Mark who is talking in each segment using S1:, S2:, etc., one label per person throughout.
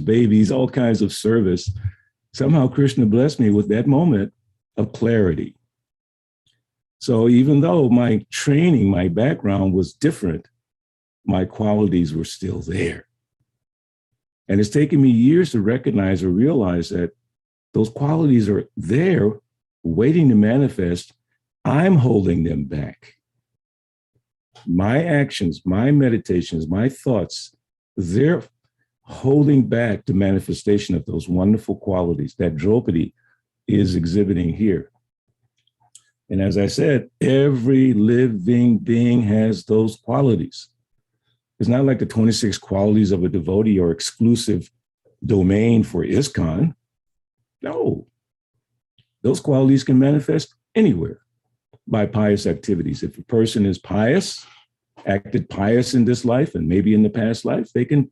S1: babies, all kinds of service. Somehow Krishna blessed me with that moment of clarity. So even though my training, my background was different, my qualities were still there. And it's taken me years to recognize or realize that those qualities are there waiting to manifest. I'm holding them back. My actions, my meditations, my thoughts, they're holding back the manifestation of those wonderful qualities that Draupadi is exhibiting here. And as I said, every living being has those qualities. It's not like the 26 qualities of a devotee or exclusive domain for ISKCON. No, those qualities can manifest anywhere by pious activities. If a person is pious, acted pious in this life and maybe in the past life, they can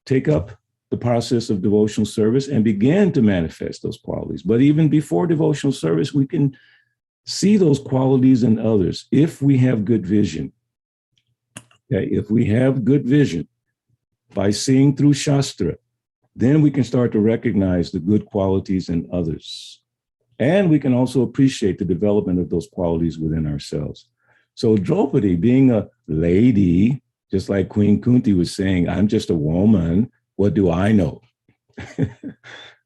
S1: take up the process of devotional service and begin to manifest those qualities. But even before devotional service, we can see those qualities in others if we have good vision. Okay? If we have good vision by seeing through Shastra, then we can start to recognize the good qualities in others. And we can also appreciate the development of those qualities within ourselves. So Draupadi, being a lady, just like Queen Kunti was saying, I'm just a woman, what do I know?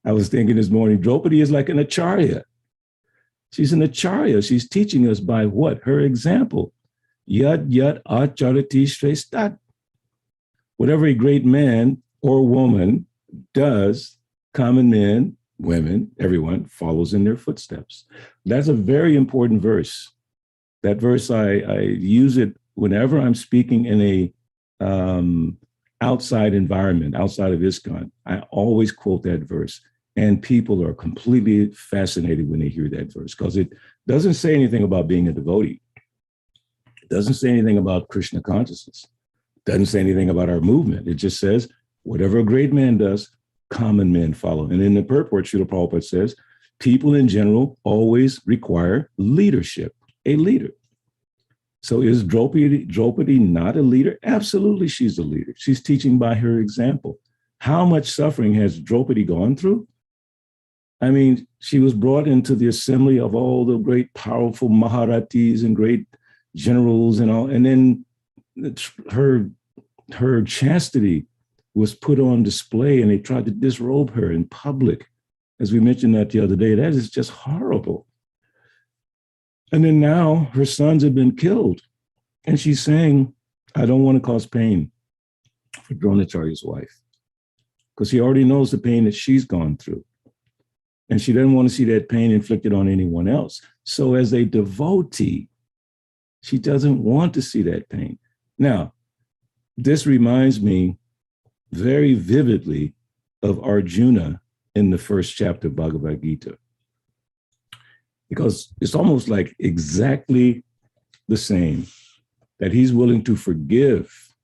S1: I was thinking this morning, Draupadi is like an acharya. She's an acharya. She's teaching us by what? Her example. Yad yad acharati shresthat. Whatever a great man or woman does, common men, women, everyone follows in their footsteps. That's a very important verse. That verse, I use it whenever I'm speaking in a outside environment, outside of ISKCON. I always quote that verse. And people are completely fascinated when they hear that verse because it doesn't say anything about being a devotee. It doesn't say anything about Krishna consciousness. It doesn't say anything about our movement. It just says, whatever a great man does, common men follow. And in the purport, Srila Prabhupada says, people in general always require leadership, a leader. So is Draupadi not a leader? Absolutely, she's a leader. She's teaching by her example. How much suffering has Draupadi gone through? I mean, she was brought into the assembly of all the great powerful Maharatis and great generals and all, and then her chastity was put on display and they tried to disrobe her in public. As we mentioned that the other day, that is just horrible. And then now her sons have been killed. And she's saying, I don't want to cause pain for Dronacharya's wife because he already knows the pain that she's gone through. And she doesn't want to see that pain inflicted on anyone else. So as a devotee, she doesn't want to see that pain. Now, this reminds me very vividly of Arjuna in the first chapter of Bhagavad Gita, because it's almost like exactly the same, that he's willing to forgive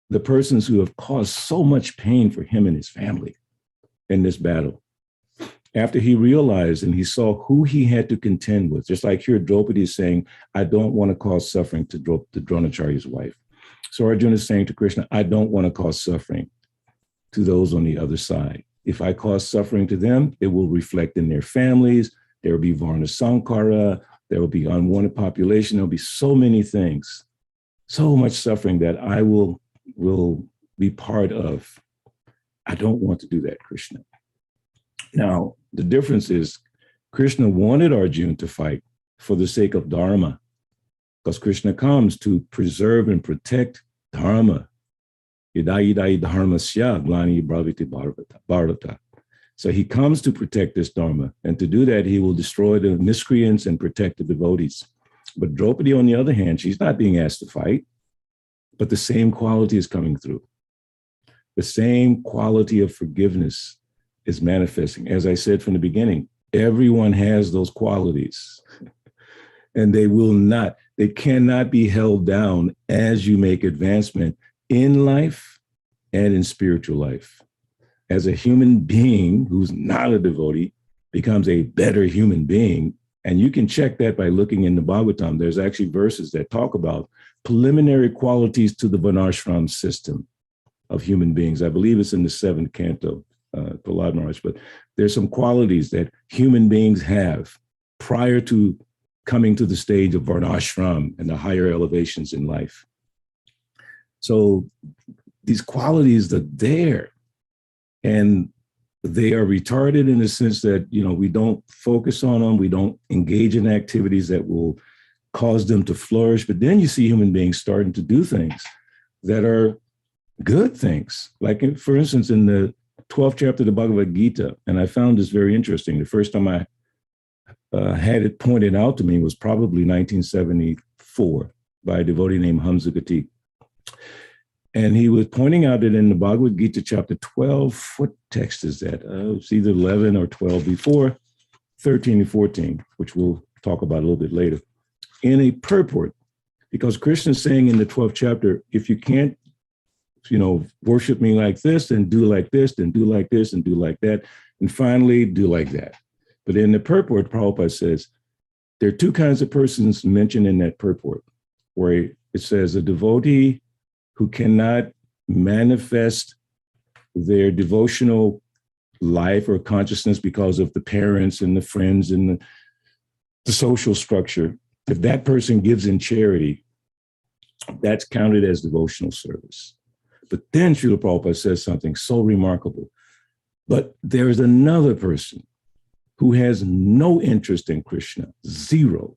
S1: the persons who have caused so much pain for him and his family in this battle. After he realized and he saw who he had to contend with, just like here Draupadi is saying, I don't want to cause suffering to Dronacharya's wife. So Arjuna is saying to Krishna, I don't want to cause suffering to those on the other side. If I cause suffering to them, it will reflect in their families. There will be Varna Sankara. There will be unwanted population. There'll be so many things, so much suffering that I will be part of. I don't want to do that, Krishna. Now, the difference is Krishna wanted Arjuna to fight for the sake of Dharma, because Krishna comes to preserve and protect Dharma. Idai dharmasya glani bhavati bharata. So he comes to protect this Dharma, and to do that, he will destroy the miscreants and protect the devotees. But Draupadi, on the other hand, she's not being asked to fight, but the same quality is coming through. The same quality of forgiveness is manifesting. As I said from the beginning, everyone has those qualities, and they cannot be held down as you make advancement in life and in spiritual life. As a human being who's not a devotee becomes a better human being, and you can check that by looking in the Bhagavatam. There's actually verses that talk about preliminary qualities to the Varnashram system of human beings. I believe it's in the 7th canto. Prahlad Maharaj, but there's some qualities that human beings have prior to coming to the stage of varnashram and the higher elevations in life. So these qualities are there, and they are retarded in the sense that, we don't focus on them. We don't engage in activities that will cause them to flourish. But then you see human beings starting to do things that are good things. Like, for instance, in the 12th chapter of the Bhagavad Gita, and I found this very interesting. The first time I had it pointed out to me was probably 1974 by a devotee named Hamza Gati. And he was pointing out that in the Bhagavad Gita, chapter 12, what text is that? It's either 11 or 12 before 13 and 14, which we'll talk about a little bit later, in a purport, because Krishna is saying in the 12th chapter, if you can't, worship me like this, then do like this, then do like this, and do like that, and finally do like that. But in the purport, Prabhupada says, there are two kinds of persons mentioned in that purport, where it says a devotee who cannot manifest their devotional life or consciousness because of the parents and the friends and the social structure. If that person gives in charity, that's counted as devotional service. But then Srila Prabhupada says something so remarkable. But there's another person who has no interest in Krishna, zero.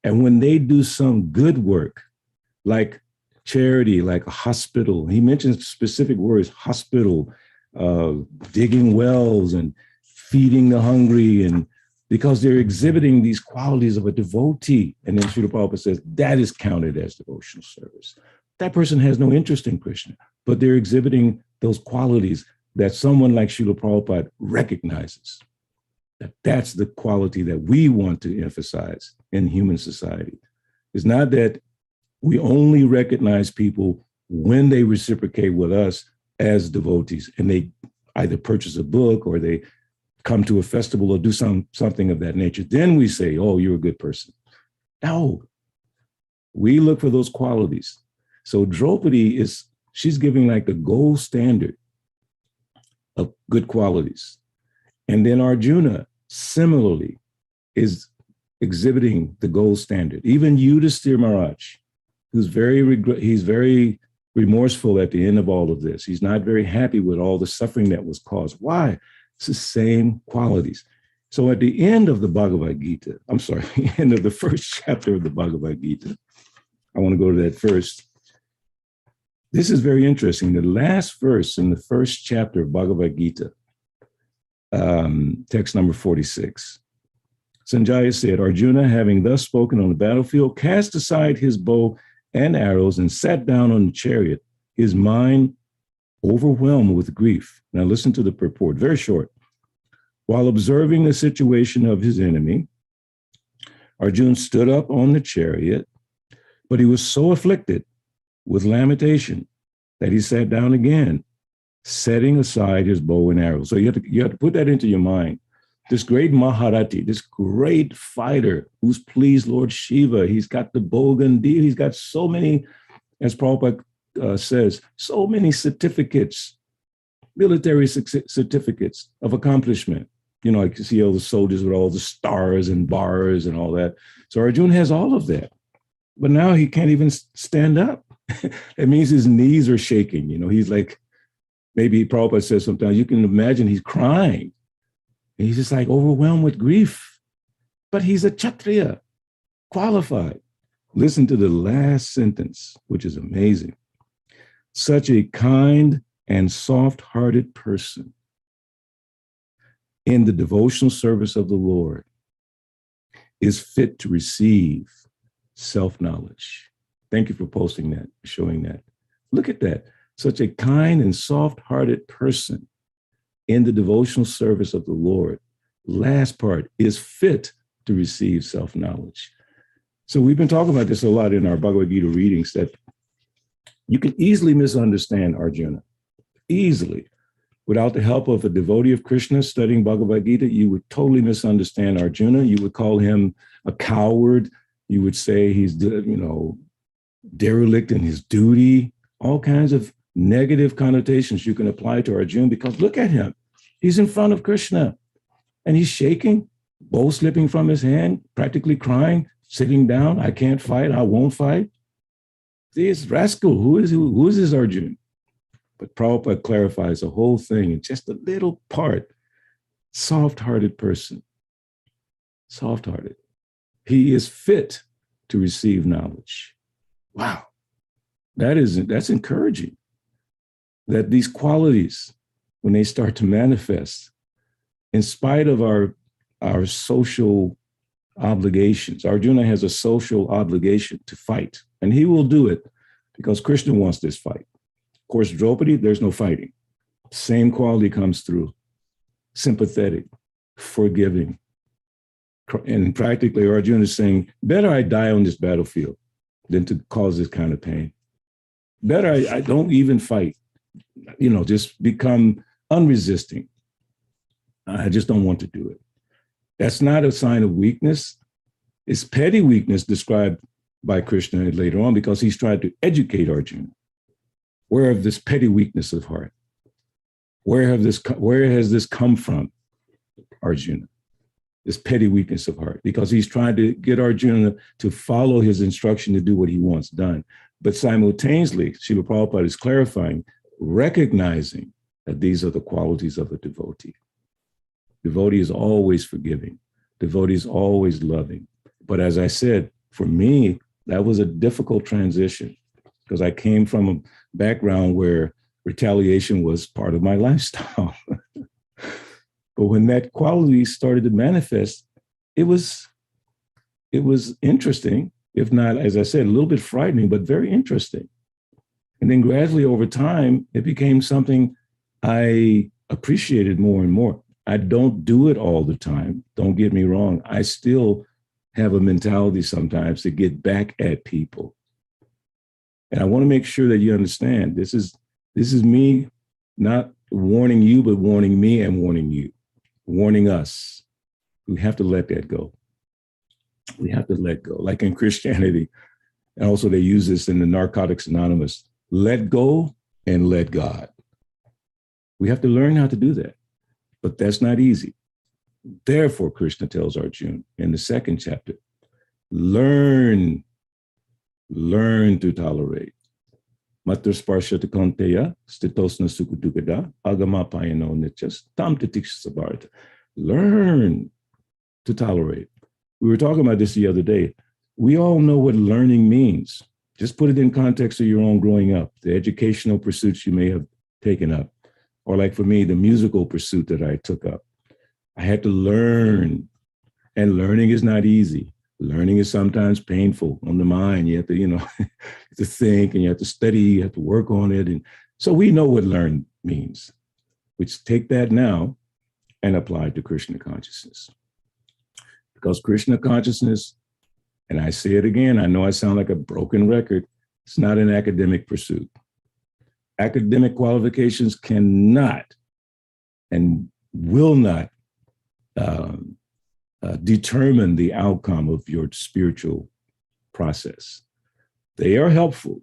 S1: And when they do some good work, like charity, like a hospital, he mentions specific words, hospital, digging wells and feeding the hungry, and because they're exhibiting these qualities of a devotee. And then Srila Prabhupada says that is counted as devotional service. That person has no interest in Krishna, but they're exhibiting those qualities that someone like Srila Prabhupada recognizes. That's the quality that we want to emphasize in human society. It's not that we only recognize people when they reciprocate with us as devotees, and they either purchase a book or they come to a festival or do something of that nature. Then we say, oh, you're a good person. No, we look for those qualities. So Draupadi she's giving like the gold standard of good qualities. And then Arjuna similarly is exhibiting the gold standard. Even Yudhisthira Maharaj, who's he's very remorseful at the end of all of this. He's not very happy with all the suffering that was caused. Why? It's the same qualities. So at the end of the Bhagavad Gita, end of the first chapter of the Bhagavad Gita, I want to go to that first. This is very interesting. The last verse in the first chapter of Bhagavad Gita, text number 46. Sanjaya said, Arjuna, having thus spoken on the battlefield, cast aside his bow and arrows and sat down on the chariot, his mind overwhelmed with grief. Now listen to the purport, very short. While observing the situation of his enemy, Arjuna stood up on the chariot, but he was so afflicted with lamentation that he sat down again, setting aside his bow and arrows. So you have to put that into your mind. This great Maharati, this great fighter who's pleased Lord Shiva, he's got the Bogandi, he's got so many, as Prabhupada says, so many certificates, military certificates of accomplishment. Like you see all the soldiers with all the stars and bars and all that. So Arjuna has all of that. But now he can't even stand up. That means his knees are shaking. He's like, maybe Prabhupada says sometimes, you can imagine he's crying. And he's just like overwhelmed with grief. But he's a Kshatriya, qualified. Listen to the last sentence, which is amazing. Such a kind and soft-hearted person in the devotional service of the Lord is fit to receive self-knowledge. Thank you for posting that, showing that. Look at that. Such a kind and soft-hearted person in the devotional service of the Lord, last part, is fit to receive self-knowledge. So we've been talking about this a lot in our Bhagavad Gita readings, that you can easily misunderstand Arjuna, easily. Without the help of a devotee of Krishna studying Bhagavad Gita, you would totally misunderstand Arjuna. You would call him a coward. You would say he's, derelict in his duty, all kinds of negative connotations you can apply to Arjuna, because look at him. He's in front of Krishna and he's shaking, bow slipping from his hand, practically crying, sitting down. I can't fight. I won't fight. This rascal, who is this Arjuna? But Prabhupada clarifies the whole thing in just a little part. Soft-hearted person. Soft-hearted. He is fit to receive knowledge. Wow. That's encouraging. That these qualities, when they start to manifest, in spite of our social obligations, Arjuna has a social obligation to fight, and he will do it because Krishna wants this fight. Of course, Draupadi, there's no fighting. Same quality comes through. Sympathetic, forgiving. And practically, Arjuna is saying, better I die on this battlefield than to cause this kind of pain. Better I don't even fight, just become unresisting. I just don't want to do it. That's not a sign of weakness. It's petty weakness described by Krishna later on, because he's trying to educate Arjuna. Where have this petty weakness of heart? Where has this come from, Arjuna? This petty weakness of heart, because he's trying to get Arjuna to follow his instruction to do what he wants done. But simultaneously, Srila Prabhupada is clarifying, recognizing that these are the qualities of a devotee. Devotee is always forgiving. Devotee is always loving. But as I said, for me, that was a difficult transition, because I came from a background where retaliation was part of my lifestyle. But when that quality started to manifest, it was interesting, if not, as I said, a little bit frightening, but very interesting. And then gradually over time, it became something I appreciated more and more. I don't do it all the time. Don't get me wrong. I still have a mentality sometimes to get back at people. And I want to make sure that you understand, this is me not warning you, but warning me and warning you. Warning us. We have to let that go. We have to let go. Like in Christianity, and also they use this in the Narcotics Anonymous, let go and let God. We have to learn how to do that, but that's not easy. Therefore, Krishna tells Arjuna in the second chapter, learn to tolerate. Matra sparshata konteya, stitosna sukudukada, agamapayano nityas, tam titiksabarta. Learn to tolerate. We were talking about this the other day. We all know what learning means. Just put it in context of your own growing up, the educational pursuits you may have taken up, or like for me, the musical pursuit that I took up. I had to learn, and learning is not easy. Learning is sometimes painful on the mind. You have to, to think, and you have to study, you have to work on it. And so we know what learn means, which take that now and apply it to Krishna consciousness. Because Krishna consciousness, and I say it again, I know I sound like a broken record, it's not an academic pursuit. Academic qualifications cannot and will not determine the outcome of your spiritual process. They are helpful.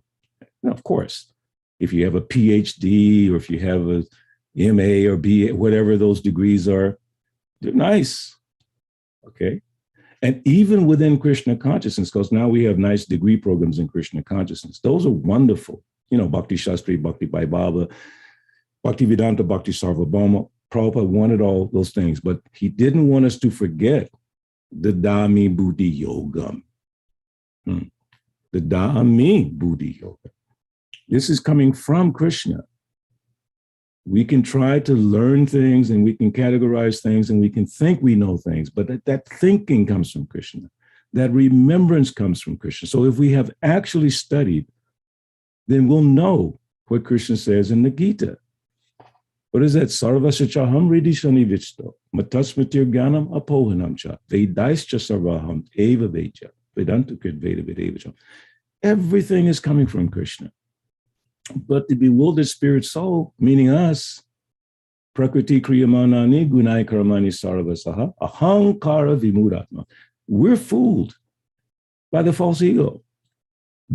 S1: Now, of course, if you have a PhD or if you have a MA or BA, whatever those degrees are, they're nice, okay? And even within Krishna consciousness, because now we have nice degree programs in Krishna consciousness, those are wonderful. Bhakti Shastri, Bhakti Vaibhava, Bhakti Vedanta, Bhakti Sarvabhauma. Prabhupada wanted all those things, but he didn't want us to forget the Dami Buddhi Yogam. The Dami Buddhi Yoga. This is coming from Krishna. We can try to learn things and we can categorize things and we can think we know things, but that thinking comes from Krishna. That remembrance comes from Krishna. So if we have actually studied, then we'll know what Krishna says in the Gita. What is that? Sarvasya chaham ridishani vichto, matasmatir gyanam apohanam cha, vedaischa sarvaham eva veja, vedanta krid veda vedeva. Everything is coming from Krishna. But the bewildered spirit soul, meaning us, prakriti kriyamanani gunai karamani sarvasaha, ahankara vimuratma. We're fooled by the false ego.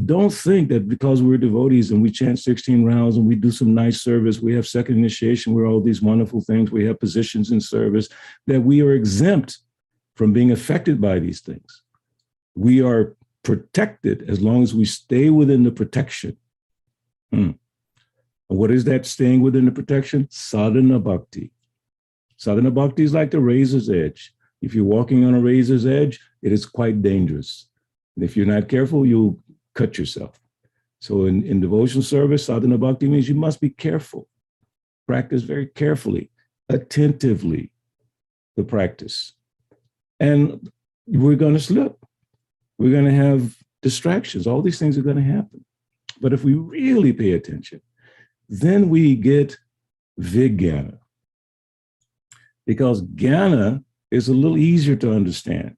S1: Don't think that because we're devotees and we chant 16 rounds and we do some nice service, we have second initiation, we're all these wonderful things, we have positions in service, that we are exempt from being affected by these things. We are protected as long as we stay within the protection. What is that staying within the protection? Sadhana bhakti. Sadhana bhakti is like the razor's edge. If you're walking on a razor's edge, it is quite dangerous. And if you're not careful, you'll cut yourself. So in devotional service, sadhana bhakti means you must be careful. Practice very carefully, attentively, the practice. And we're going to slip. We're going to have distractions. All these things are going to happen. But if we really pay attention, then we get vijnana. Because jnana is a little easier to understand.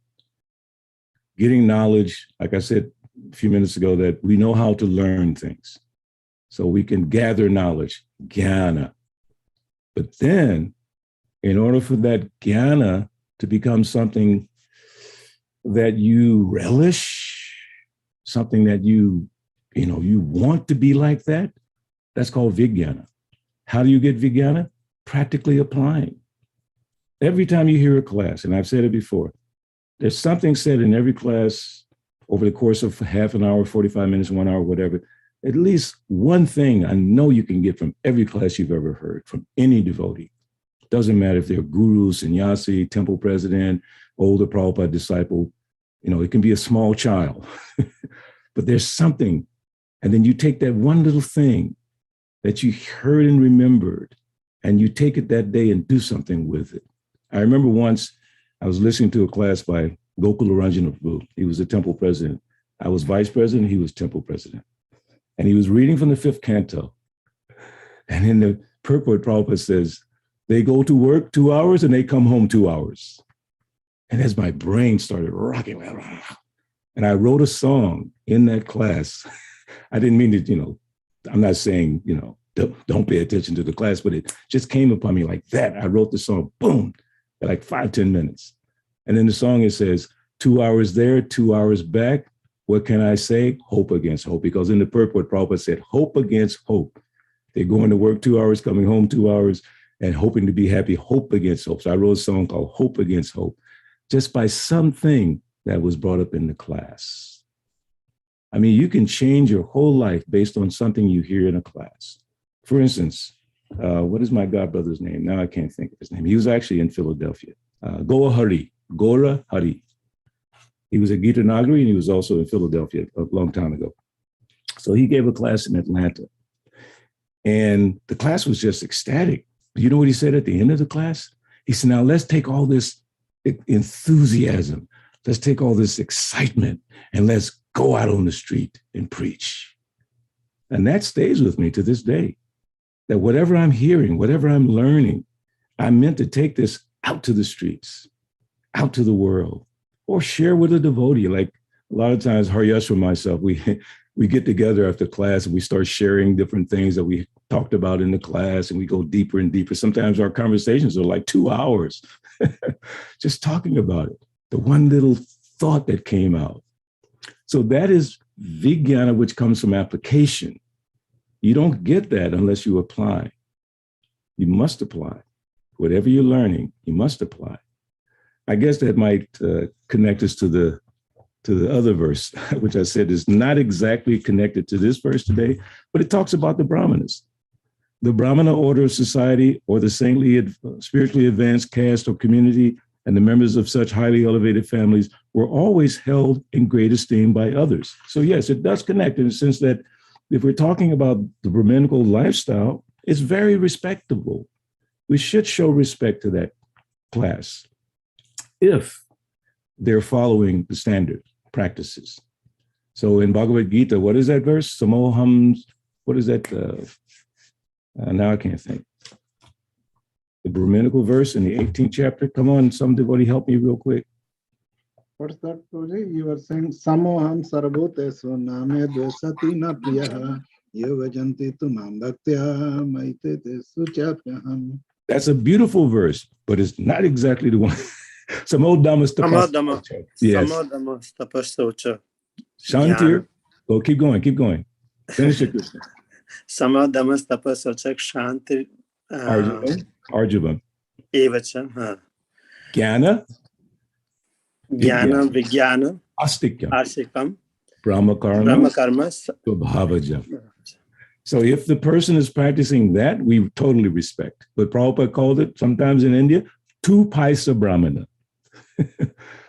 S1: Getting knowledge, like I said a few minutes ago, that we know how to learn things. So we can gather knowledge, jnana. But then, in order for that jnana to become something that you relish, something that you want to be like that, that's called vijnana. How do you get vijnana? Practically applying. Every time you hear a class, and I've said it before, there's something said in every class over the course of half an hour, 45 minutes, 1 hour, whatever. At least one thing I know you can get from every class you've ever heard, from any devotee. Doesn't matter if they're guru, sannyasi, temple president, older Prabhupada disciple. It can be a small child. But there's something. And then you take that one little thing that you heard and remembered, and you take it that day and do something with it. I remember once I was listening to a class by Gokula Ranjana Prabhu. He was the temple president. I was vice president. He was temple president. And he was reading from the 5th canto. And in the purport, Prabhupada says, they go to work 2 hours and they come home 2 hours. And as my brain started rocking, and I wrote a song in that class. I didn't mean to, I'm not saying, don't pay attention to the class, but it just came upon me like that. I wrote the song, boom, like 5-10 minutes. And in the song, it says, 2 hours there, 2 hours back. What can I say? Hope against hope. Because in the purport, Prabhupada said, hope against hope. They're going to work 2 hours, coming home 2 hours, and hoping to be happy, hope against hope. So I wrote a song called Hope Against Hope, just by something that was brought up in the class. I mean, you can change your whole life based on something you hear in a class. For instance, what is my godbrother's name? Now I can't think of his name. He was actually in Philadelphia. Gora Hari. He was at Gita Nagari, and he was also in Philadelphia a long time ago. So he gave a class in Atlanta. And the class was just ecstatic. You know what he said at the end of the class? He said, now let's take all this enthusiasm, let's take all this excitement, and let's go out on the street and preach. And that stays with me to this day, that whatever I'm hearing, whatever I'm learning, I'm meant to take this out to the streets, out to the world, or share with a devotee. Like a lot of times, Haryesh and myself, we get together after class and we start sharing different things that we talked about in the class, and we go deeper and deeper. Sometimes our conversations are like 2 hours, just talking about it, the one little thought that came out. So that is vijnana, which comes from application. You don't get that unless you apply. You must apply. Whatever you're learning, you must apply. I guess that might connect us to the other verse, which I said is not exactly connected to this verse today, but it talks about the Brahmanas. The Brahmana order of society, or the saintly, spiritually advanced caste or community, and the members of such highly elevated families were always held in great esteem by others. So yes, it does connect in the sense that if we're talking about the Brahminical lifestyle, it's very respectable. We should show respect to that class if they're following the standard practices. So in Bhagavad Gita, what is that verse? Samoham, what is that? Now I can't think. The Brahminical verse in the 18th chapter. Come on, somebody help me real quick.
S2: What's that, Prabhuji? You were saying, Samoham sarabhutesu name dvesati na priyaha yogajanti tumam bhaktya maitete suchapyaham.
S1: That's a beautiful verse, but it's not exactly the one. Samodhamas tapasya. Yes.
S3: Samodhamas tapasya.
S1: Shantir. Oh, keep going, keep going. Finish it, Krishna.
S3: Samadamas tapasachak shanti
S1: Arjavam.
S3: evacha.
S1: Jnana.
S3: Jnana vijnana
S1: Astikyam.
S3: asikam
S1: Brahma karma.
S3: brahma karma.
S1: Svabhavajam. So if the person is practicing that, we totally respect. But Prabhupada called it, sometimes in India, tu paisa brahmana.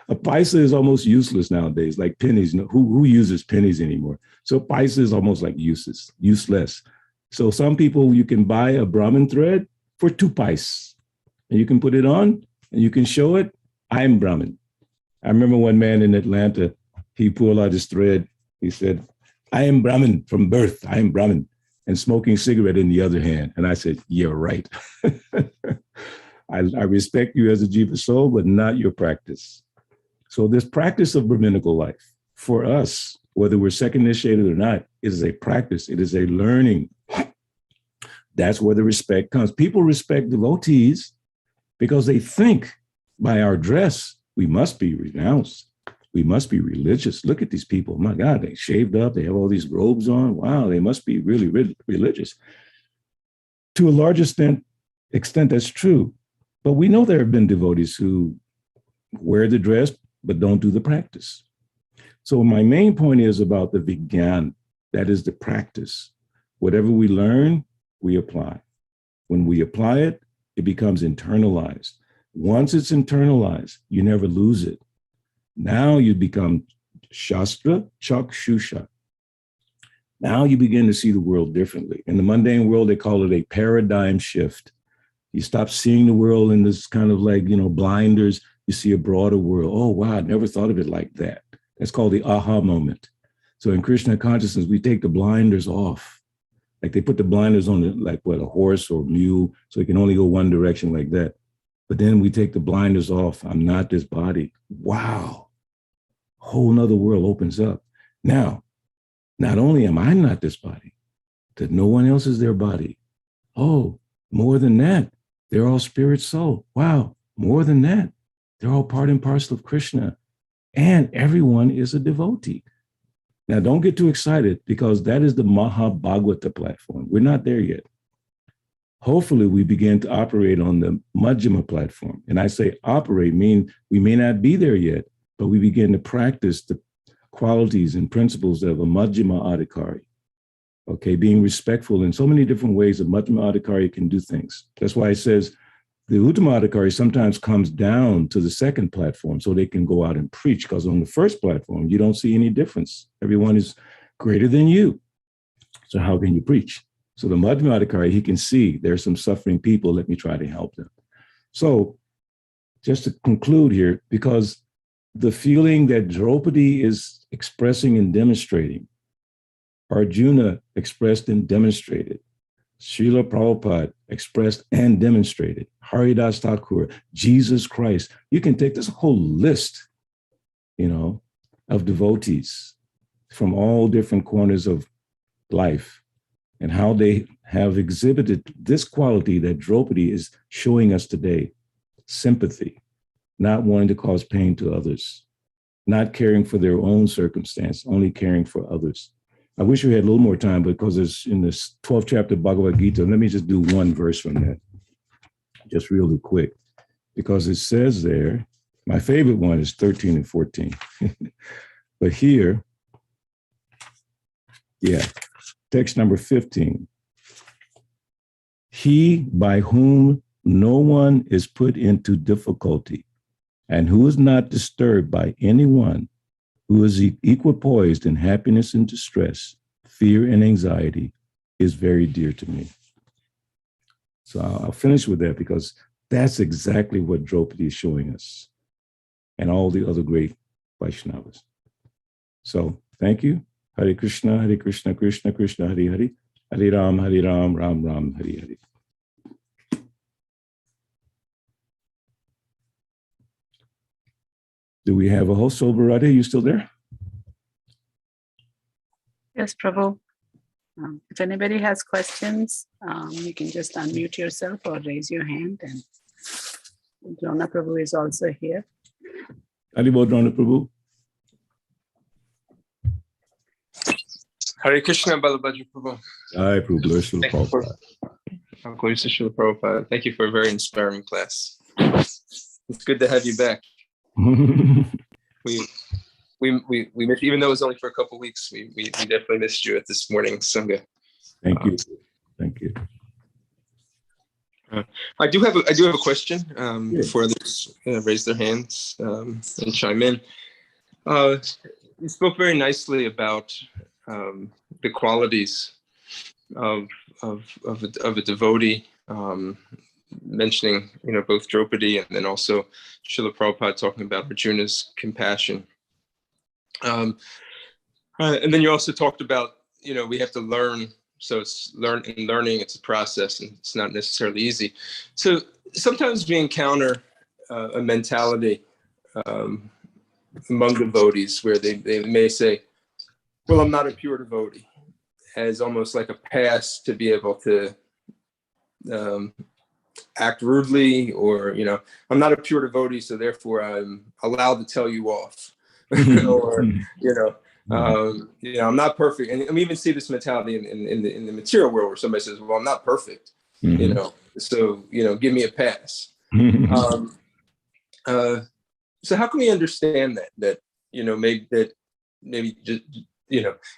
S1: A paisa is almost useless nowadays, like pennies. Who uses pennies anymore? So paisa is almost like useless. So some people, you can buy a Brahmin thread for 2 paise. And you can put it on and you can show it. I'm Brahmin. I remember one man in Atlanta, he pulled out his thread. He said, I am Brahmin from birth. I am Brahmin. And smoking cigarette in the other hand. And I said, you're right. I respect you as a jiva soul, but not your practice. So this practice of Brahminical life, for us, whether we're second initiated or not, is a practice. It is a learning. That's where the respect comes. People respect devotees because they think by our dress, we must be renounced. We must be religious. Look at these people. My God, they shaved up. They have all these robes on. Wow, they must be really, really religious. To a large extent, that's true. But we know there have been devotees who wear the dress, but don't do the practice. So my main point is about the vijnan. That is the practice. Whatever we learn, we apply. When we apply it, it becomes internalized. Once it's internalized, you never lose it. Now you become Shastra Chakshusha. Now you begin to see the world differently. In the mundane world, they call it a paradigm shift. You stop seeing the world in this kind of like, blinders. You see a broader world. Oh, wow, I never thought of it like that. That's called the aha moment. So in Krishna consciousness, we take the blinders off. Like they put the blinders on a horse or mule, so it can only go one direction like that. But then we take the blinders off. I'm not this body. Wow. Whole nother world opens up. Now, not only am I not this body, that no one else is their body. Oh, more than that, they're all spirit soul. Wow. More than that, they're all part and parcel of Krishna. And everyone is a devotee. Now, don't get too excited because that is the Mahabhagavata platform. We're not there yet. Hopefully, we begin to operate on the Majjhima platform. And I say operate, mean we may not be there yet, but we begin to practice the qualities and principles of a Majjhima Adhikari. Okay, being respectful in so many different ways a Majjhima Adhikari can do things. That's why it says the Uttama Adhikari sometimes comes down to the second platform so they can go out and preach, because on the first platform, you don't see any difference. Everyone is greater than you. So how can you preach? So the Majjhima Adhikari, he can see there's some suffering people. Let me try to help them. So just to conclude here, because the feeling that Draupadi is expressing and demonstrating, Arjuna expressed and demonstrated, Srila Prabhupada expressed and demonstrated, Haridas Thakur, Jesus Christ. You can take this whole list, of devotees from all different corners of life and how they have exhibited this quality that Draupadi is showing us today: sympathy, not wanting to cause pain to others, not caring for their own circumstance, only caring for others. I wish we had a little more time, because it's in this 12th chapter of Bhagavad Gita. Let me just do one verse from that, just really quick, because it says there, my favorite one is 13 and 14. But here, text number 15. He by whom no one is put into difficulty, and who is not disturbed by anyone, who is equipoised in happiness and distress, fear and anxiety, is very dear to me. So I'll finish with that, because that's exactly what Draupadi is showing us, and all the other great Vaishnavas. So thank you. Hare Krishna, Krishna Krishna, Hare Hare, Hare Ram, Ram Ram, Hare Hare. Do we have a host? So Bharati, are you still there?
S4: Yes, Prabhu. If anybody has questions, you can just unmute yourself or raise your hand. And Drona Prabhu is also here.
S1: Haribol Drona Prabhu.
S5: Hare Krishna, Balabhadra Prabhu.
S1: Hi, Prabhu. Bless you,
S5: Thank you for-
S1: Prabhupada.
S5: Glory to Srila Prabhupada. Thank you for a very inspiring class. It's good to have you back. We missed, even though it was only for a couple of weeks, we definitely missed you at this morning's Sangha.
S1: Thank you. Thank you.
S5: I do have a question
S1: Yeah.
S5: before others raise their hands and chime in. You spoke very nicely about the qualities of a devotee, mentioning both Draupadi and then also Srila Prabhupada talking about Arjuna's compassion. And then you also talked about we have to learn. So it's learning. It's a process, and it's not necessarily easy. So sometimes we encounter a mentality among devotees where they may say, "Well, I'm not a pure devotee," as almost like a pass to be able to act rudely, or I'm not a pure devotee, so therefore I'm allowed to tell you off, or I'm not perfect. And we even see this mentality in the material world where somebody says, "Well, I'm not perfect," so give me a pass. So how can we understand that maybe just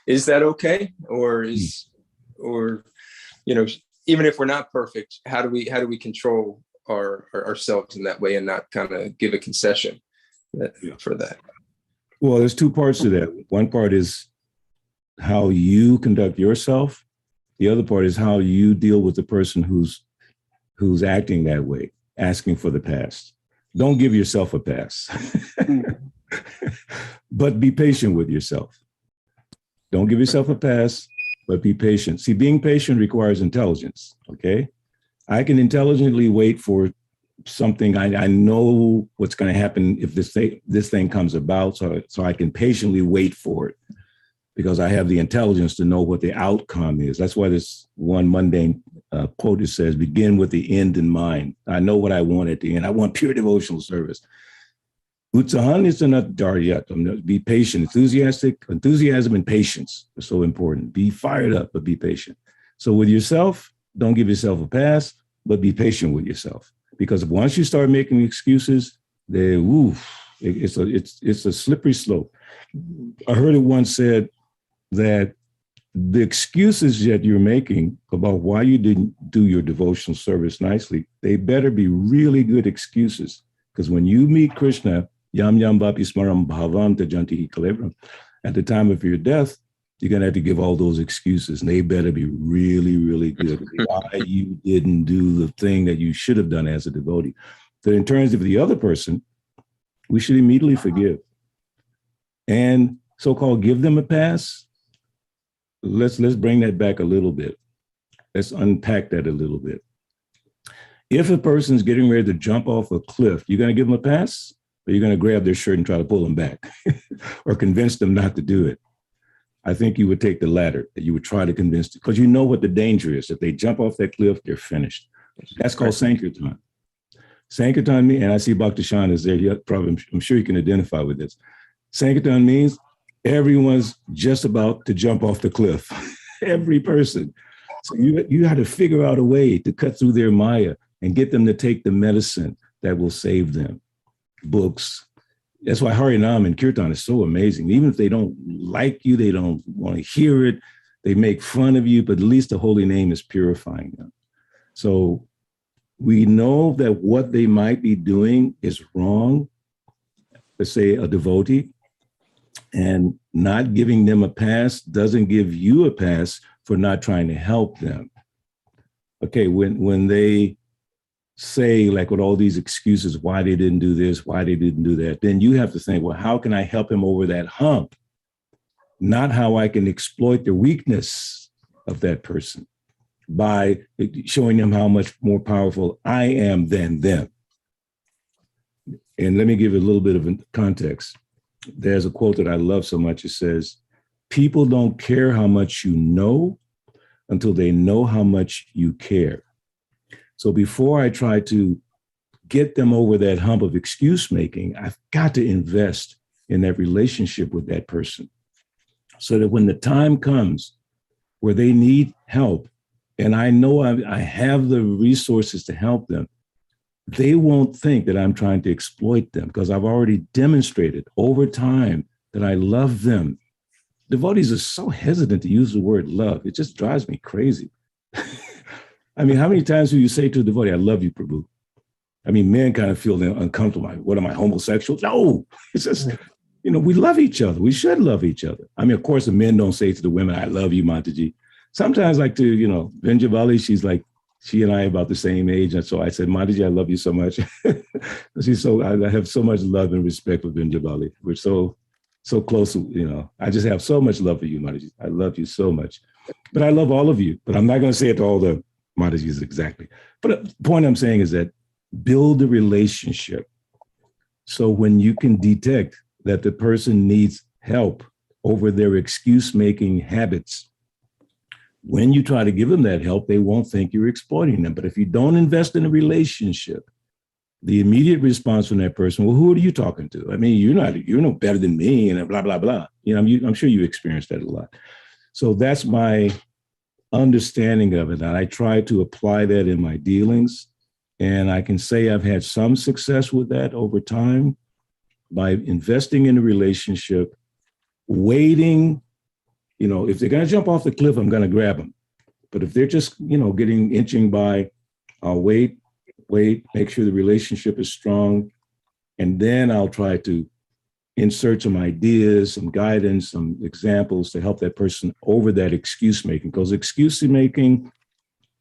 S5: is that okay, or even if we're not perfect, how do we control ourselves in that way and not kind of give a concession for that?
S1: Well, there's two parts to that. One part is how you conduct yourself. The other part is how you deal with the person who's acting that way, asking for the pass. Don't give yourself a pass, but be patient with yourself. Don't give yourself a pass, but be patient. See, being patient requires intelligence, okay? I can intelligently wait for something. I know what's going to happen if this thing comes about, so I can patiently wait for it because I have the intelligence to know what the outcome is. That's why this one mundane quote that says, "Begin with the end in mind." I know what I want at the end. I want pure devotional service. Utsahan is not daryat. Be patient, enthusiasm and patience are so important. Be fired up, but be patient. So with yourself, don't give yourself a pass, but be patient with yourself. Because once you start making excuses, it's a slippery slope. I heard it once said that the excuses that you're making about why you didn't do your devotional service nicely, they better be really good excuses. Because when you meet Krishna, Yam Yam Vapi Smaram Bhavam Tajanti Kalevram, at the time of your death, you're going to have to give all those excuses, and they better be really, really good. Why you didn't do the thing that you should have done as a devotee. But in terms of the other person, we should immediately forgive and so-called give them a pass. Let's bring that back a little bit. Let's unpack that a little bit. If a person's getting ready to jump off a cliff, you're going to give them a pass, or you're going to grab their shirt and try to pull them back or convince them not to do it? I think you would take the latter, that you would try to convince them, because you know what the danger is. If they jump off that cliff, they're finished. That's called Sankirtan. Sankirtan means, and I see Bhakti Shan is there. I'm sure you can identify with this. Sankirtan means everyone's just about to jump off the cliff. Every person. So you have to figure out a way to cut through their maya and get them to take the medicine that will save them. Books. That's why Harinam and Kirtan is so amazing. Even if they don't like you, they don't want to hear it, they make fun of you, but at least the holy name is purifying them. So we know that what they might be doing is wrong. Let's say a devotee, and not giving them a pass doesn't give you a pass for not trying to help them. Okay, when they say, like, with all these excuses, why they didn't do this, why they didn't do that, then you have to think, well, how can I help him over that hump? Not how I can exploit the weakness of that person by showing them how much more powerful I am than them. And let me give you a little bit of context. There's a quote that I love so much. It says, "People don't care how much you know until they know how much you care." So before I try to get them over that hump of excuse making, I've got to invest in that relationship with that person. so that when the time comes where they need help, and I know I have the resources to help them, they won't think that I'm trying to exploit them, because I've already demonstrated over time that I love them. Devotees are so hesitant to use the word love. It just drives me crazy. I mean, how many times do you say to a devotee, I love you, Prabhu? I mean, men kind of feel uncomfortable. What am I, homosexual? No, it's just, we love each other. We should love each other. I mean, of course, the men don't say to the women, I love you, Mataji. Sometimes like to, Benjavali, she's like, she and I are about the same age. And so I said, Mataji, I love you so much. I have so much love and respect for Benjavali. We're so close, I just have so much love for you, Mataji. I love you so much. But I love all of you. But I'm not going to say it to all the Matajis exactly. But the point I'm saying is that build a relationship. So when you can detect that the person needs help over their excuse-making habits, when you try to give them that help, they won't think you're exploiting them. But if you don't invest in a relationship, the immediate response from that person, well, who are you talking to? I mean, you're no better than me, and blah, blah, blah. I'm sure you experienced that a lot. So that's my understanding of it. And I try to apply that in my dealings. And I can say I've had some success with that over time by investing in a relationship, waiting. If they're going to jump off the cliff, I'm going to grab them. But if they're just, inching by, I'll wait, make sure the relationship is strong. And then I'll try to insert some ideas, some guidance, some examples to help that person over that excuse making, because excuse making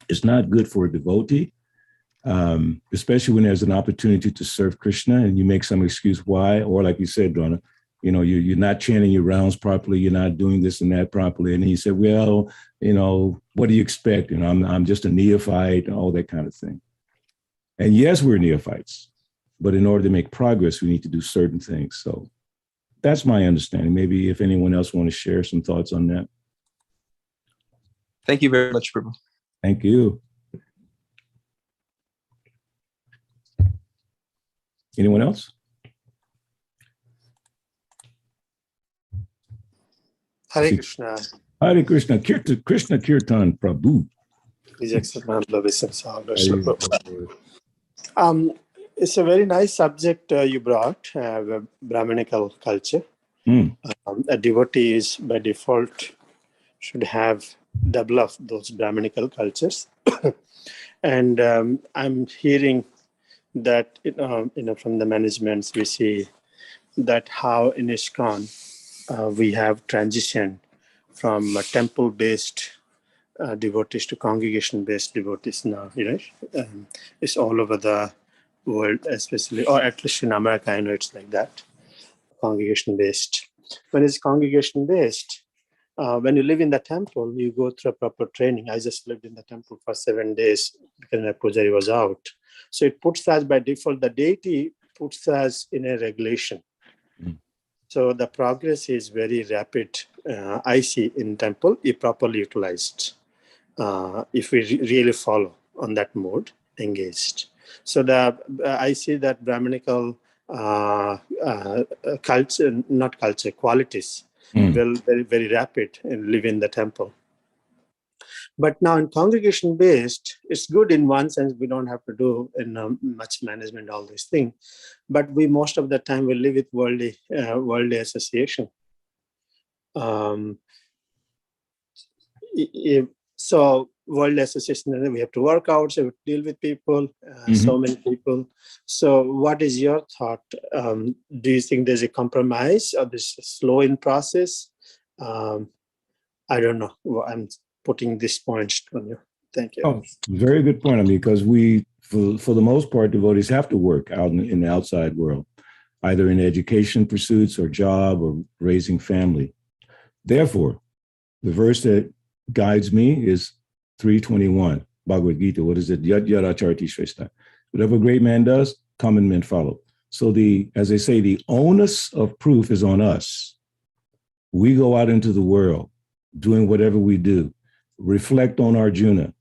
S1: is not good for a devotee, especially when there's an opportunity to serve Krishna and you make some excuse why, or like you said, Donna, you're not chanting your rounds properly, you're not doing this and that properly. And he said, well, what do you expect? I'm just a neophyte and all that kind of thing. And yes, we're neophytes, but in order to make progress, we need to do certain things. So that's my understanding. Maybe if anyone else want to share some thoughts on that.
S5: Thank you very much, Prabhu.
S1: Thank you. Anyone else?
S3: Hare Krishna.
S1: Hare Krishna. Krishna Kirtan Prabhu.
S3: It's a very nice subject you brought, Brahminical culture. A devotee is by default should have double of those Brahminical cultures. And I'm hearing that, from the managements, we see that how in ISKCON we have transitioned from temple-based devotees to congregation-based devotees now. It's all over the world, especially, or at least in America, I know it's like that, congregation-based. When it's congregation-based, when you live in the temple, you go through a proper training. I just lived in the temple for 7 days because my pujari was out. So it puts us by default, the deity puts us in a regulation. So the progress is very rapid. I see in temple, if properly utilized, if we really follow on that mode, engaged. So I see that Brahminical culture, not culture, qualities, will very, very rapid and live in the temple. But now in congregation-based, it's good in one sense. We don't have to do much management, all these things. But we most of the time will live with worldly association. So worldly association, we have to work out, so we deal with people, so many people. So what is your thought? Do you think there's a compromise or this slow in process? I don't know. I'm putting this point on you. Thank you.
S1: Oh, very good point. I mean, because we, for the most part, devotees have to work out in the outside world, either in education pursuits or job or raising family. Therefore, the verse that guides me is 3:21, Bhagavad Gita. What is it? Yad yad acharati shrestha. Whatever a great man does, common men follow. So as they say, the onus of proof is on us. We go out into the world doing whatever we do. Reflect on Arjuna.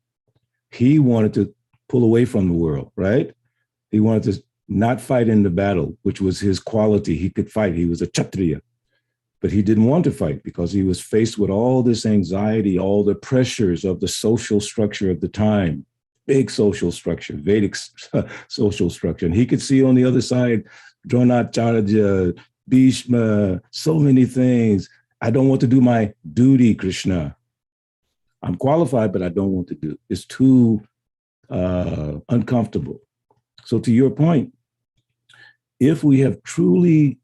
S1: He wanted to pull away from the world, right? He wanted to not fight in the battle, which was his quality. He could fight. He was a Kshatriya. but he didn't want to fight because he was faced with all this anxiety, all the pressures of the social structure of the time, big social structure, Vedic social structure. And he could see on the other side, Dronacharya, Bhishma, so many things. I don't want to do my duty, Krishna. I'm qualified, but I don't want to do it. It's too uncomfortable. So to your point, if we have truly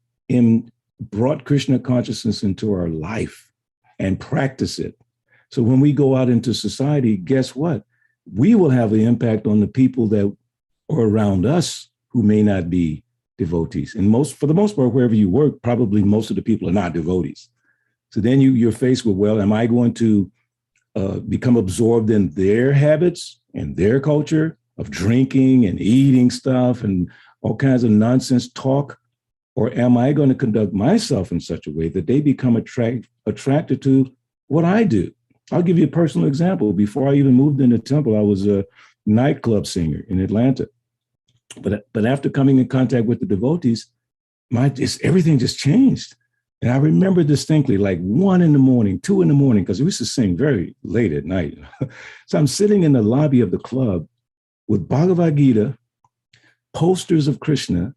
S1: brought Krishna consciousness into our life and practice it, so when we go out into society, guess what? We will have an impact on the people that are around us who may not be devotees. And for the most part, wherever you work, probably most of the people are not devotees. So then you're faced with, well, am I going to become absorbed in their habits and their culture of drinking and eating stuff and all kinds of nonsense talk? Or am I going to conduct myself in such a way that they become attracted to what I do? I'll give you a personal example. Before I even moved into Temple, I was a nightclub singer in Atlanta. But after coming in contact with the devotees, everything just changed. And I remember distinctly, like 1 a.m, 2 a.m, because we used to sing very late at night. So I'm sitting in the lobby of the club with Bhagavad Gita, posters of Krishna,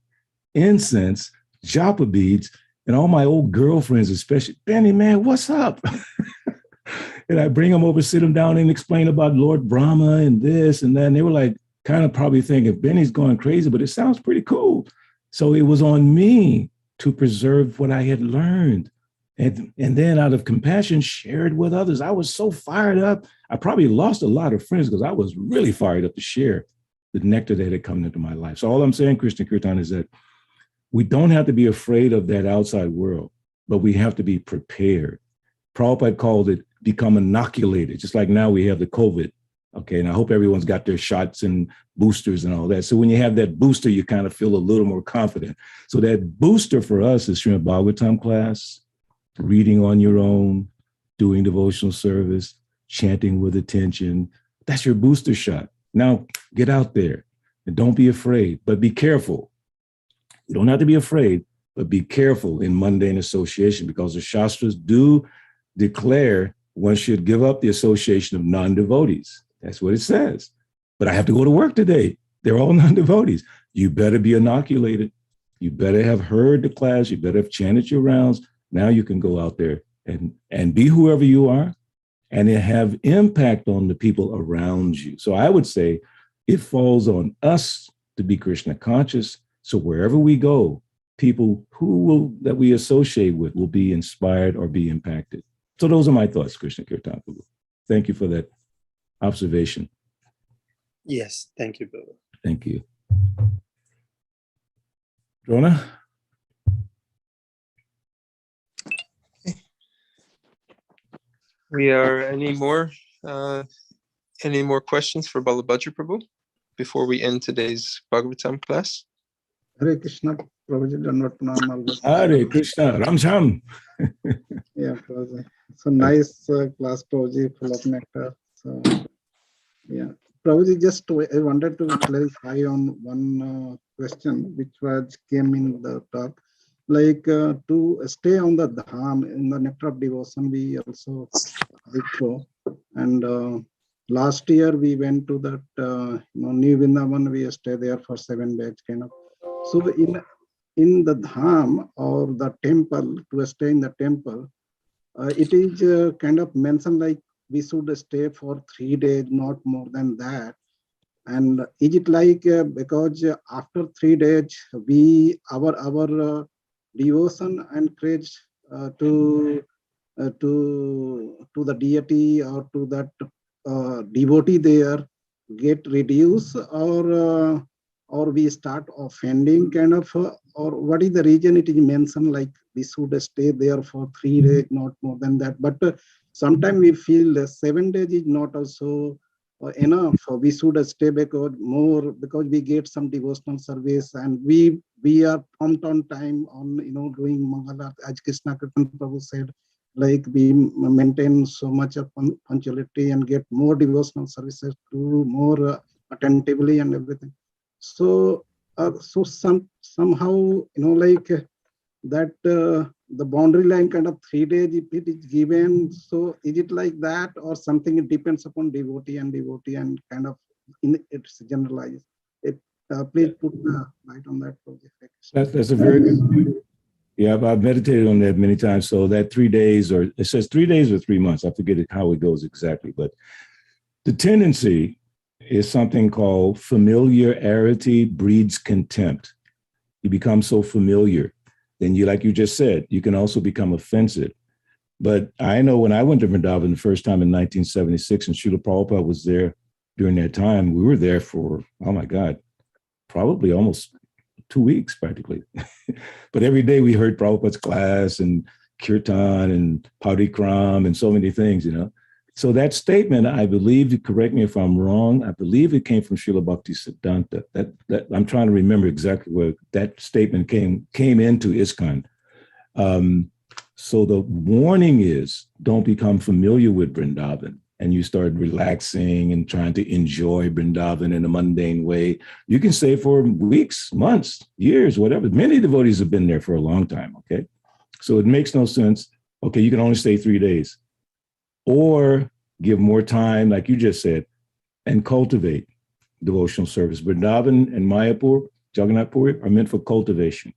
S1: incense, japa beads, and all my old girlfriends, especially, Benny, man, what's up? And I bring them over, sit them down and explain about Lord Brahma and this and that. And they were like, kind of probably thinking, Benny's going crazy, but it sounds pretty cool. So it was on me to preserve what I had learned. And then out of compassion, share it with others. I was so fired up. I probably lost a lot of friends because I was really fired up to share the nectar that had come into my life. So all I'm saying, Krishna Kirtan, is that we don't have to be afraid of that outside world, but we have to be prepared. Prabhupada called it become inoculated, just like now we have the COVID. Okay, and I hope everyone's got their shots and boosters and all that. So when you have that booster, you kind of feel a little more confident. So that booster for us is Srimad Bhagavatam class, reading on your own, doing devotional service, chanting with attention. That's your booster shot. Now get out there and don't be afraid, but be careful. You don't have to be afraid, but be careful in mundane association, because the Shastras do declare one should give up the association of non-devotees. That's what it says. But I have to go to work today. They're all non-devotees. You better be inoculated. You better have heard the class. You better have chanted your rounds. Now you can go out there and be whoever you are and have impact on the people around you. So I would say it falls on us to be Krishna conscious. So wherever we go, people that we associate with will be inspired or be impacted. So those are my thoughts, Krishna Kirtan. Thank you for that observation.
S3: Yes, thank you, Prabhu.
S1: Thank you. Drona?
S5: Any more questions for Balabhadra Prabhu before we end today's Bhagavatam class?
S2: Hare Krishna, Prabhuji, Dandavat Pranam.
S1: Hare Krishna, Ram Sham.
S2: Yeah, Prabhuji. So nice class, Prabhuji, full of nectar. So, yeah. Prabhuji, just I wanted to clarify on one question which came in the talk. Like to stay on the dham in the nectar of devotion, we also through. And last year we went to that New Vrindavan. We stay there for 7 days, kind of. So in the dham or the temple, to stay in the temple, it is kind of mentioned like we should stay for 3 days, not more than that. And is it like because after 3 days our devotion and praise to the deity or to that devotee there get reduced, or we start offending, kind of, or what is the reason it is mentioned like we should stay there for 3 days, not more than that? But sometimes we feel 7 days is not also enough. We should stay because we get some devotional service, and we are prompt on time on doing Mangala, as Krishna Kirtan Prabhu said, like we maintain so much of punctuality and get more devotional services, do more attentively and everything. So somehow like that the boundary line kind of 3 days, if it is given, so is it like that or something? It depends upon devotee and kind of it's generalized. Please put the light on that.
S1: That's a very good point. Yeah, I've meditated on that many times. So that 3 days, or it says 3 days or 3 months, I forget how it goes exactly, but the tendency is something called familiarity breeds contempt. You become so familiar, then you, like you just said, you can also become offensive. But I know when I went to Vrindavan the first time in 1976, and Srila Prabhupada was there during that time, we were there for, oh my God, probably almost 2 weeks practically. But every day we heard Prabhupada's class and kirtan and parikram and so many things, you know. So that statement, I believe, correct me if I'm wrong, I believe it came from Srila Bhakti Siddhanta. That I'm trying to remember exactly where that statement came into ISKCON. So the warning is, don't become familiar with Vrindavan and you start relaxing and trying to enjoy Vrindavan in a mundane way. You can stay for weeks, months, years, whatever. Many devotees have been there for a long time, okay? So it makes no sense. Okay, you can only stay 3 days. Or give more time, like you just said, and cultivate devotional service. Vrindavan and Mayapur, Jagannath Puri are meant for cultivation.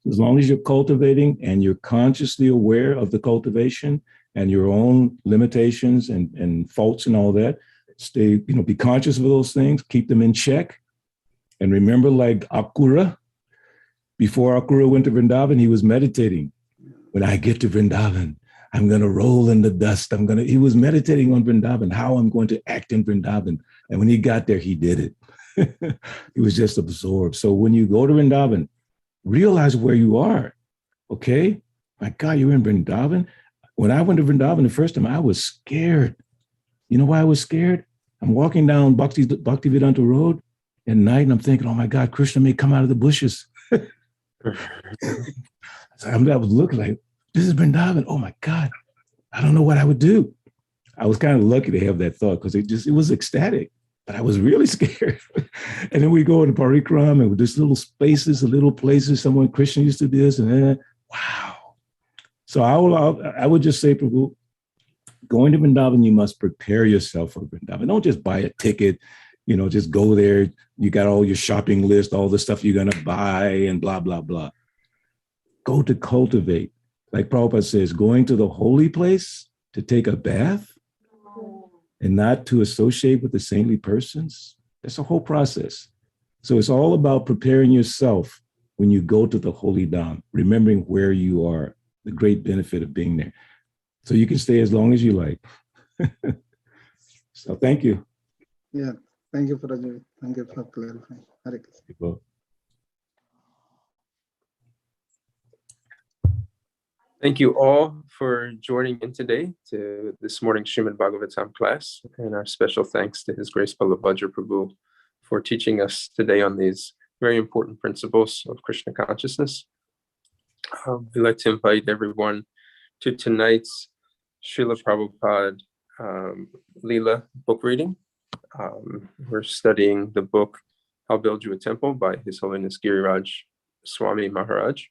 S1: As long as you're cultivating and you're consciously aware of the cultivation and your own limitations and faults and all that, stay, be conscious of those things, keep them in check. And remember, like Akura, before Akura went to Vrindavan, he was meditating. When I get to Vrindavan, I'm going to roll in the dust. He was meditating on Vrindavan, how I'm going to act in Vrindavan. And when he got there, he did it. He was just absorbed. So when you go to Vrindavan, realize where you are. Okay? My God, you're in Vrindavan. When I went to Vrindavan the first time, I was scared. You know why I was scared? I'm walking down Bhaktivedanta Road at night and I'm thinking, oh my God, Krishna may come out of the bushes. So I was looking like, this is Vrindavan. Oh my God, I don't know what I would do. I was kind of lucky to have that thought because it was ecstatic, but I was really scared. And then we go into Parikram and there's little spaces, little places, someone Krishna used to do this and then, wow. So I would just say, Prabhu, going to Vrindavan, you must prepare yourself for Vrindavan. Don't just buy a ticket, just go there. You got all your shopping list, all the stuff you're going to buy and blah, blah, blah. Go to cultivate. Like Prabhupada says, going to the holy place to take a bath and not to associate with the saintly persons. That's a whole process. So it's all about preparing yourself when you go to the holy dham, remembering where you are, the great benefit of being there. So you can stay as long as you like. So thank you.
S2: Yeah, thank you, Prabhu. Thank you for clarifying. Hare Krishna.
S5: Thank you all for joining in today to this morning's Srimad Bhagavatam class, and our special thanks to His Grace Balabhadra Prabhu for teaching us today on these very important principles of Krishna consciousness. We'd like to invite everyone to tonight's Srila Prabhupada Leela book reading. We're studying the book I'll Build You a Temple by His Holiness Giriraj Swami Maharaj.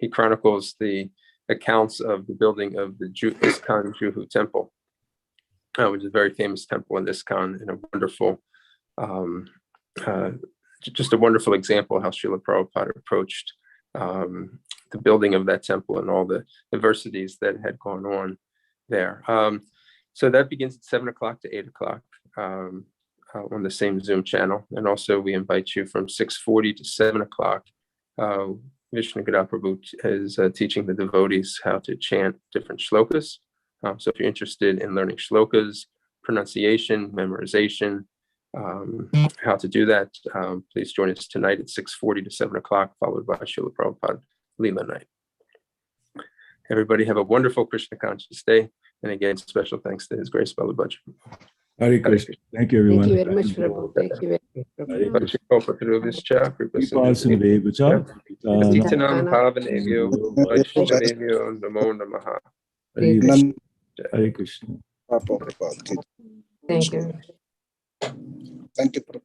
S5: He chronicles the accounts of the building of the ISKCON Juhu Temple, which is a very famous temple in ISKCON, and a wonderful, just a wonderful example of how Srila Prabhupada approached the building of that temple and all the adversities that had gone on there. So that begins at 7 o'clock to 8 o'clock on the same Zoom channel. And also we invite you from 6:40 to 7 o'clock. Vishnu Prabhu is teaching the devotees how to chant different shlokas. So if you're interested in learning shlokas, pronunciation, memorization, how to do that, please join us tonight at 6:40 to 7 o'clock, followed by Srila Prabhupada Leela night. Everybody have a wonderful Krishna conscious day. And again, special thanks to His Grace Balabhadra.
S1: Hare Krishna. Thank you, everyone.
S6: Thank you very much, Prabhu. Thank you very much, Prabhu.
S5: Atitanam Bhavanevyo, Vaishnavevyo, Namo Namaha.
S1: Hare Krishna.
S6: Thank you.
S2: Thank you, Prabhu.